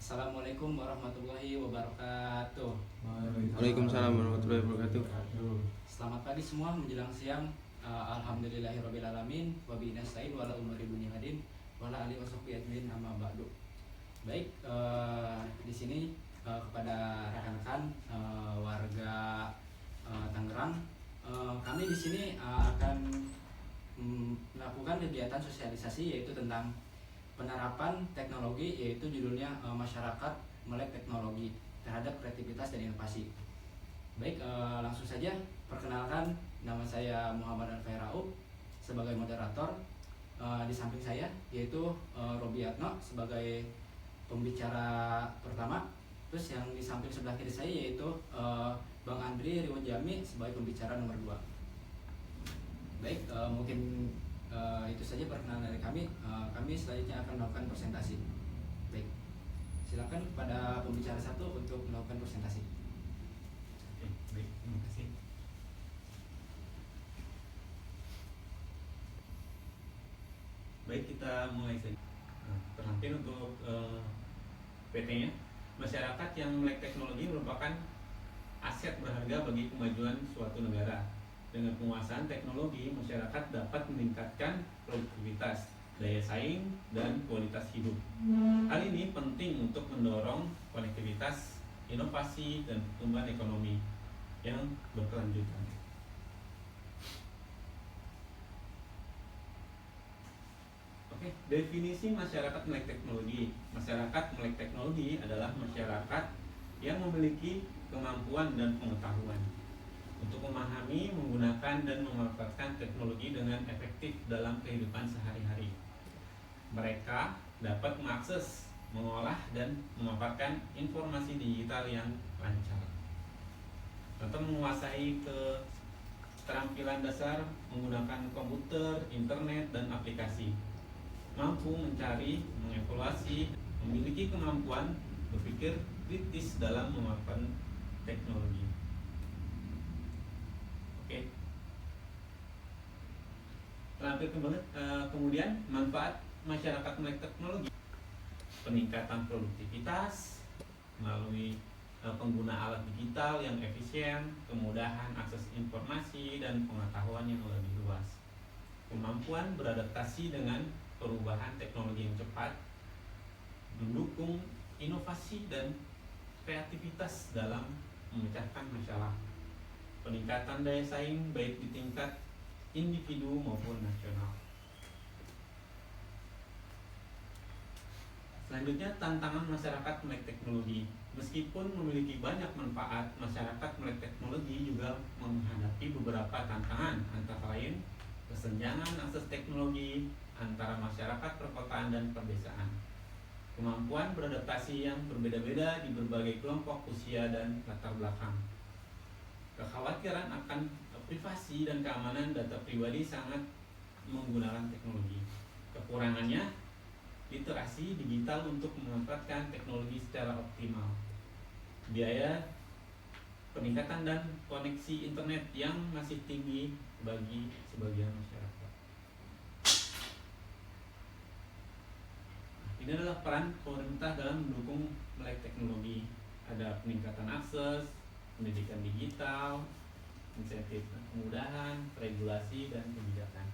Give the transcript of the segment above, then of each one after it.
Assalamualaikum warahmatullahi wabarakatuh. Waalaikumsalam warahmatullahi wabarakatuh. Selamat pagi semua menjelang siang. Alhamdulillahirobbilalamin. Wabihi nasta'in wala umri dunia hadin wala ali wasahbihi ajmain amma ba'du. Baik, di sini kepada rekan-rekan warga Tangerang, kami di sini akan melakukan kegiatan sosialisasi yaitu tentang penerapan teknologi, yaitu judulnya masyarakat melek teknologi terhadap kreativitas dan inovasi. Baik, langsung saja perkenalkan, nama saya Muhammad Alfay Raub sebagai moderator. Di samping saya yaitu Robiatno sebagai pembicara pertama. Terus yang di samping sebelah kiri saya yaitu Bang Andri Riwajami sebagai pembicara nomor 2. Baik, mungkin itu saja perkenalan dari kami. Kami selanjutnya akan melakukan presentasi. Baik, silakan kepada pembicara 1 untuk melakukan presentasi. Oke, baik, terima kasih. Baik, kita mulai saja. Terlampir untuk PT-nya. Masyarakat yang melek teknologi merupakan aset berharga bagi kemajuan suatu negara. Dengan penguasaan teknologi, masyarakat dapat meningkatkan produktivitas, daya saing, dan kualitas hidup. Hal ini penting untuk mendorong konektivitas, inovasi, dan pertumbuhan ekonomi yang berkelanjutan. Oke, definisi masyarakat melek teknologi. Masyarakat melek teknologi adalah masyarakat yang memiliki kemampuan dan pengetahuan untuk memahami, menggunakan, dan memanfaatkan teknologi dengan efektif dalam kehidupan sehari-hari. Mereka dapat mengakses, mengolah, dan memanfaatkan informasi digital yang lancar. Contoh, menguasai keterampilan dasar menggunakan komputer, internet, dan aplikasi. Mampu mencari, mengevaluasi, memiliki kemampuan berpikir kritis dalam memanfaatkan teknologi. Oke. Kemudian manfaat masyarakat melek teknologi: peningkatan produktivitas melalui pengguna alat digital yang efisien, kemudahan akses informasi dan pengetahuan yang lebih luas, kemampuan beradaptasi dengan perubahan teknologi yang cepat, mendukung inovasi dan kreativitas dalam memecahkan masalah, peningkatan daya saing baik di tingkat individu maupun nasional. Selanjutnya, tantangan masyarakat melek teknologi. Meskipun memiliki banyak manfaat, masyarakat melek teknologi juga menghadapi beberapa tantangan, antara lain kesenjangan akses teknologi antara masyarakat perkotaan dan pedesaan, kemampuan beradaptasi yang berbeda-beda di berbagai kelompok usia dan latar belakang, kekhawatiran akan privasi dan keamanan data pribadi sangat menggunakan teknologi. Kekurangannya, literasi digital untuk memanfaatkan teknologi secara optimal, biaya peningkatan dan koneksi internet yang masih tinggi bagi sebagian masyarakat. Ini adalah peran pemerintah dalam mendukung melek teknologi. Ada peningkatan akses, pendidikan digital, insentif kemudahan, regulasi, dan kebijakan.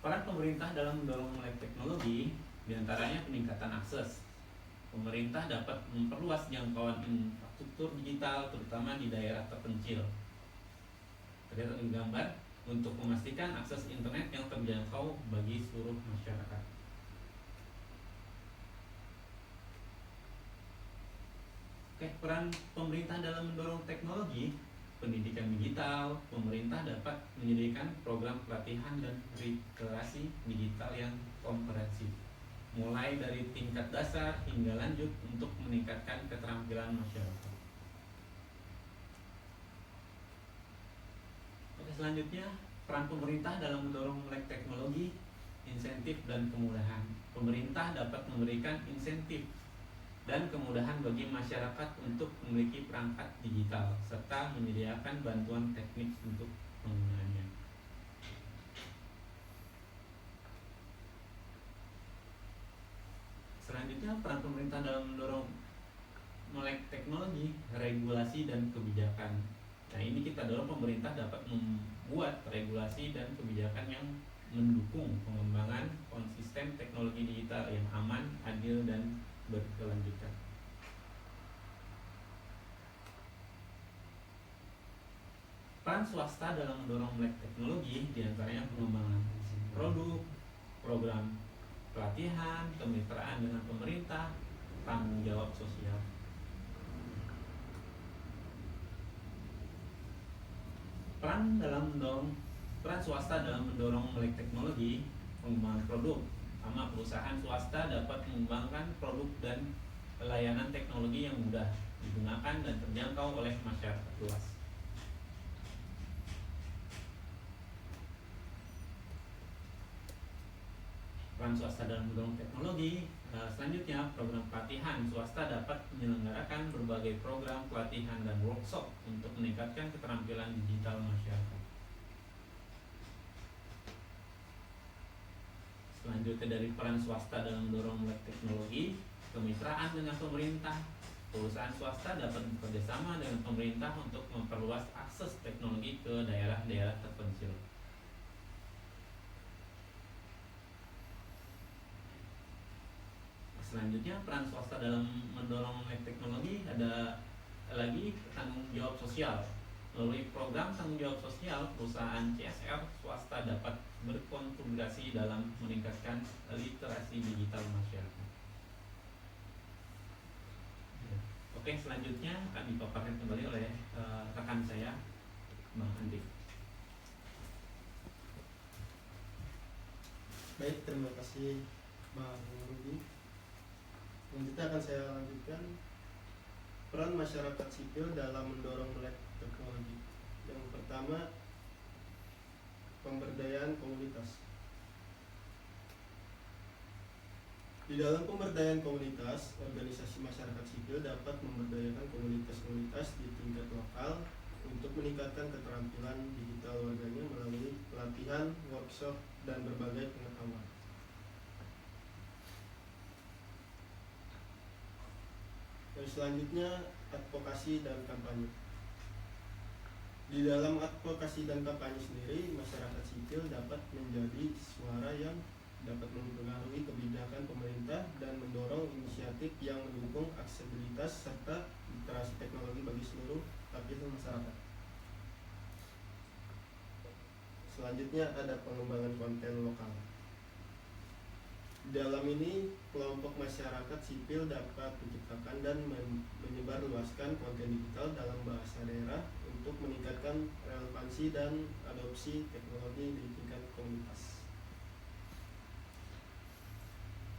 Peran pemerintah dalam mendorong melek teknologi diantaranya peningkatan akses. Pemerintah dapat memperluas jangkauan infrastruktur digital terutama di daerah terpencil. Terlihat di gambar, untuk memastikan akses internet yang terjangkau bagi seluruh masyarakat. Peran pemerintah dalam mendorong teknologi, pendidikan digital. Pemerintah dapat menyediakan program pelatihan dan literasi digital yang komprehensif, mulai dari tingkat dasar hingga lanjut untuk meningkatkan keterampilan masyarakat. Selanjutnya, peran pemerintah dalam mendorong melek teknologi, insentif dan kemudahan. Pemerintah dapat memberikan insentif dan kemudahan bagi masyarakat untuk memiliki perangkat digital serta menyediakan bantuan teknik untuk penggunaannya. mendorong pemerintah dapat membuat regulasi dan kebijakan yang mendukung pengembangan konsisten teknologi digital yang aman, adil, dan berkelanjutan. Peran swasta dalam mendorong melek teknologi diantaranya pengembangan produk, program pelatihan, kemitraan dengan pemerintah, tanggung jawab sosial. Peran swasta dalam mendorong melek teknologi, pengembangan produk. Sama perusahaan swasta dapat mengembangkan produk dan layanan teknologi yang mudah digunakan dan terjangkau oleh masyarakat luas. Peran swasta dalam mendorong teknologi, selanjutnya program pelatihan. Swasta dapat menyelenggarakan berbagai program pelatihan dan workshop untuk meningkatkan keterampilan digital masyarakat. Selanjutnya dari peran swasta dalam mendorong melek teknologi, kemitraan dengan pemerintah. Perusahaan swasta dapat bekerjasama dengan pemerintah untuk memperluas akses teknologi ke daerah-daerah terpencil. Selanjutnya peran swasta dalam mendorong melek teknologi ada lagi tanggung jawab sosial. Melalui program tanggung jawab sosial, perusahaan CSR swasta dapat berkontribusi dalam meningkatkan literasi digital masyarakat. Oke, selanjutnya akan dipaparkan kembali oleh rekan saya, Bang Andi. Baik, terima kasih Bang Rudi. Selanjutnya akan saya lanjutkan peran masyarakat sipil dalam mendorong melek teknologi. Yang pertama, pemberdayaan komunitas. Di dalam pemberdayaan komunitas, organisasi masyarakat sipil dapat memberdayakan komunitas-komunitas di tingkat lokal untuk meningkatkan keterampilan digital warganya melalui pelatihan, workshop, dan berbagai pengetahuan. Dan selanjutnya, advokasi dan kampanye. Di dalam advokasi dan kampanye sendiri, masyarakat sipil dapat menjadi suara yang dapat mempengaruhi kebijakan pemerintah dan mendorong inisiatif yang mendukung aksesibilitas serta literasi teknologi bagi seluruh lapisan masyarakat. Selanjutnya ada pengembangan konten lokal. Dalam ini, kelompok masyarakat sipil dapat menciptakan dan menyebarluaskan konten digital dalam bahasa daerah untuk meningkatkan relevansi dan adopsi teknologi di tingkat komunitas.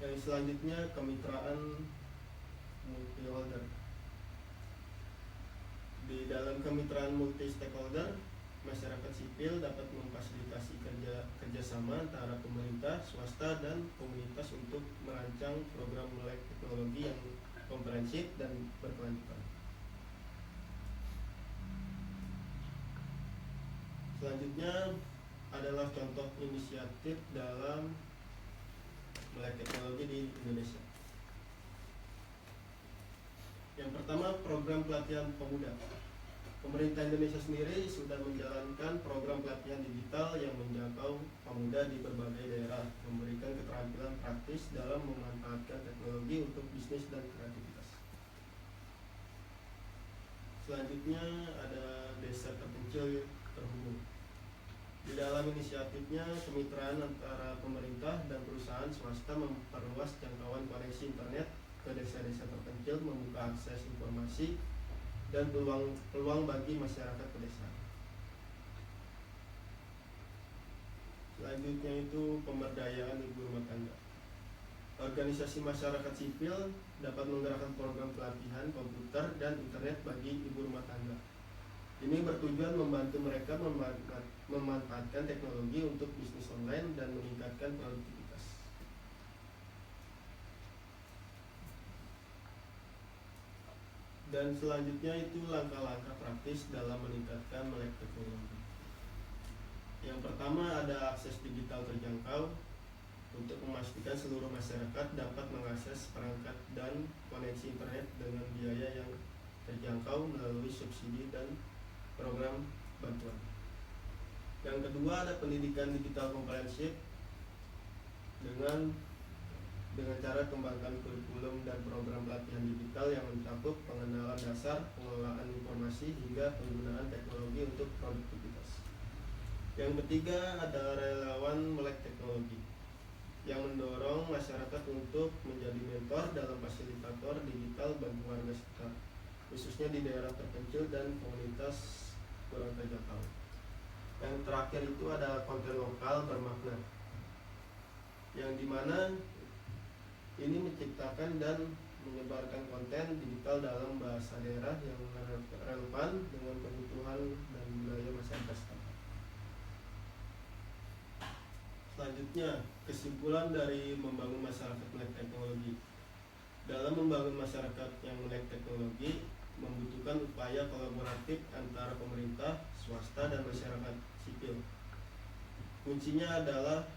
Yang selanjutnya, kemitraan multi-stakeholder. Di dalam kemitraan multi-stakeholder, masyarakat sipil dapat memfasilitasi kerjasama antara pemerintah, swasta, dan komunitas untuk merancang program melek teknologi yang komprehensif dan berkelanjutan. Selanjutnya adalah contoh inisiatif dalam melek teknologi di Indonesia. Yang pertama, program pelatihan pemuda. Pemerintah Indonesia sendiri sudah menjalankan program pelatihan digital yang menjangkau pemuda di berbagai daerah, memberikan keterampilan praktis dalam memanfaatkan teknologi untuk bisnis dan kreativitas. Selanjutnya ada desa terpencil terhubung. Di dalam inisiatifnya, kemitraan antara pemerintah dan perusahaan swasta memperluas jangkauan koneksi internet ke desa-desa terpencil, membuka akses informasi dan peluang bagi masyarakat pedesaan. Selanjutnya itu pemberdayaan ibu rumah tangga. Organisasi masyarakat sipil dapat menggerakkan program pelatihan komputer dan internet bagi ibu rumah tangga. Ini bertujuan membantu mereka memanfaatkan teknologi untuk bisnis online dan meningkatkan produktivitas. Dan selanjutnya itu langkah-langkah praktis dalam meningkatkan melek teknologi. Yang pertama ada akses digital terjangkau. Untuk memastikan seluruh masyarakat dapat mengakses perangkat dan koneksi internet dengan biaya yang terjangkau melalui subsidi dan program bantuan. Yang kedua ada pendidikan digital komprehensif dengan cara kembangkan kurikulum dan program pelatihan digital yang mencakup pengenalan dasar, pengelolaan informasi, hingga penggunaan teknologi untuk produktivitas. Yang ketiga ada relawan melek teknologi yang mendorong masyarakat untuk menjadi mentor dalam fasilitator digital bagi warga sekitar, khususnya di daerah terpencil dan komunitas kurang terjangkau. Yang terakhir itu ada konten lokal bermakna, yang dimana ini menciptakan dan menyebarkan konten digital dalam bahasa daerah yang relevan dengan kebutuhan dan budaya masyarakat setempat. Selanjutnya, kesimpulan dari membangun masyarakat melek teknologi. Dalam membangun masyarakat yang melek teknologi membutuhkan upaya kolaboratif antara pemerintah, swasta, dan masyarakat sipil. Kuncinya adalah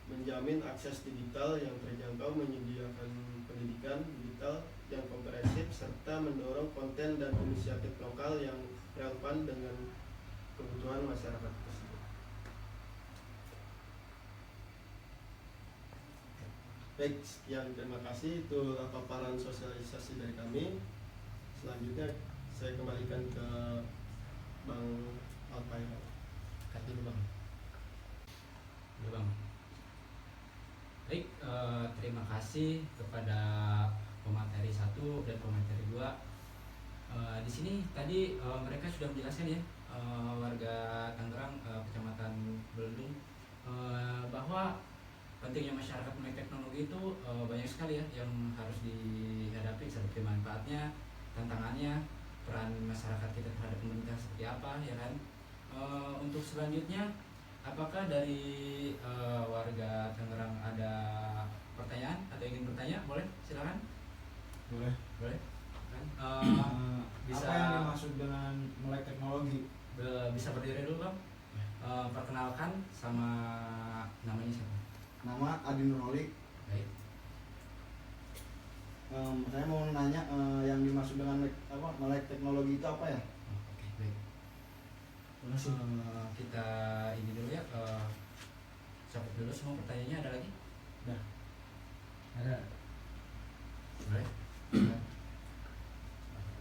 menjamin akses digital yang terjangkau, menyediakan pendidikan digital yang komprehensif, serta mendorong konten dan inisiatif lokal yang relevan dengan kebutuhan masyarakat tersebut. Baik, sekian, terima kasih. Itu paparan sosialisasi dari kami. Selanjutnya saya kembalikan ke Bang Alpaira. Cut dulu Bang. Dulu Bang. Baik, terima kasih kepada pemateri 1 dan pemateri 2. Di sini tadi mereka sudah menjelaskan ya, warga Tangerang, Kecamatan Belendung, bahwa pentingnya masyarakat melek teknologi itu banyak sekali ya yang harus dihadapi, seperti manfaatnya, tantangannya, peran masyarakat kita terhadap pemerintah seperti apa ya kan. Untuk selanjutnya, apakah dari warga Tangerang ada pertanyaan atau ingin bertanya? Boleh, silakan. Boleh. Boleh. Kan? Bisa. Apa yang dimaksud dengan melek teknologi? Bisa berdiri dulu Bang. Perkenalkan sama namanya siapa? Nama Adi Nurholik. Baik. Saya mau nanya yang dimaksud dengan melek teknologi itu apa ya? Oke, baik. Kita ini dulu ya. Cakup dulu semua pertanyaannya. Ada lagi? Udah. Ada. Boleh.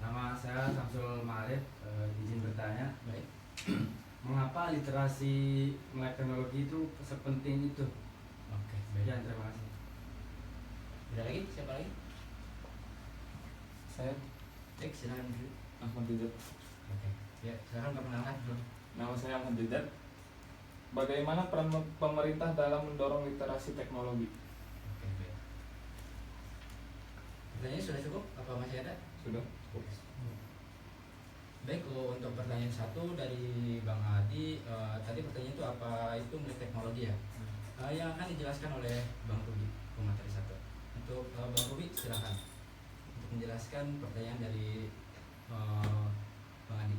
Nama saya Samsul Ma'arif, izin bertanya, Baik. mengapa literasi melek teknologi itu sepenting itu? Oke, Ya, baik. terima kasih. Ada lagi? Siapa lagi? Saya Baik, silakan dulu. Ahmad Didat. Oke. Ya, silakan perkenalkan dulu. Nama saya Ahmad Didat. Bagaimana peran pemerintah dalam mendorong literasi teknologi? Oke, baik. Pertanyaannya sudah cukup? Apa masih ada? Sudah. Baik, untuk pertanyaan 1 dari Bang Adi, tadi pertanyaan itu apa itu melek teknologi ya? Yang akan dijelaskan oleh Bang Ruby, pemateri 1. Untuk Bang Ruby, silakan untuk menjelaskan pertanyaan dari Bang Adi.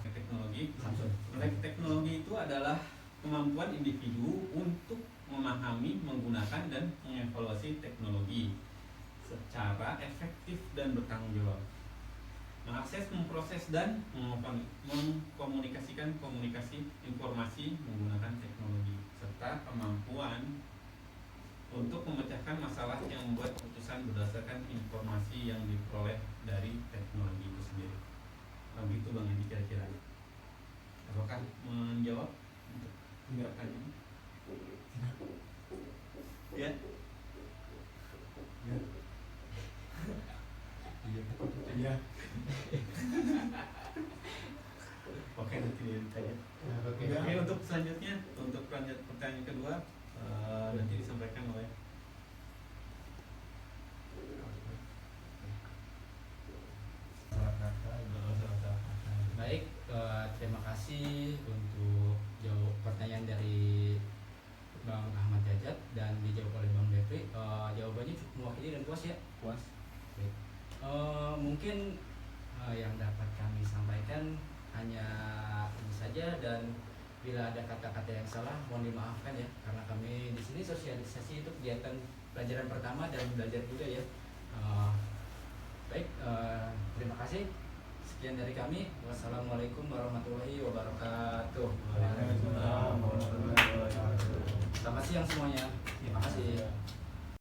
Teknologi. Samsul. Melek teknologi itu adalah kemampuan individu untuk memahami, menggunakan, dan mengevaluasi teknologi secara efektif dan bertanggung jawab. Mengakses, memproses, dan mengkomunikasikan informasi menggunakan teknologi, serta kemampuan untuk memecahkan masalah yang membuat keputusan berdasarkan informasi yang diperoleh dari teknologi itu sendiri. Begitu Bang Andi kira-kira. Apakah menjawab untuk pertanyaan? Ya. Iya. Oke, nanti ditanya. Oke. Oke, untuk selanjutnya, untuk pertanyaan kedua, nanti disampaikan oleh Baik, terima kasih untuk jawab pertanyaan dari Bang Ahmad Jajat dan dijawab oleh Bang Devri. Jawabannya cukup mewakili dan puas ya? Puas. Baik. Mungkin yang dapat kami sampaikan hanya ini saja, dan bila ada kata-kata yang salah mohon dimaafkan ya, karena kami di sini sosialisasi itu kegiatan pelajaran pertama dan belajar juga ya. Baik, terima kasih. Sekian dari kami. Wassalamualaikum warahmatullahi wabarakatuh. Waalaikumsalam warahmatullahi wabarakatuh. Selamat siang semuanya. Terima kasih.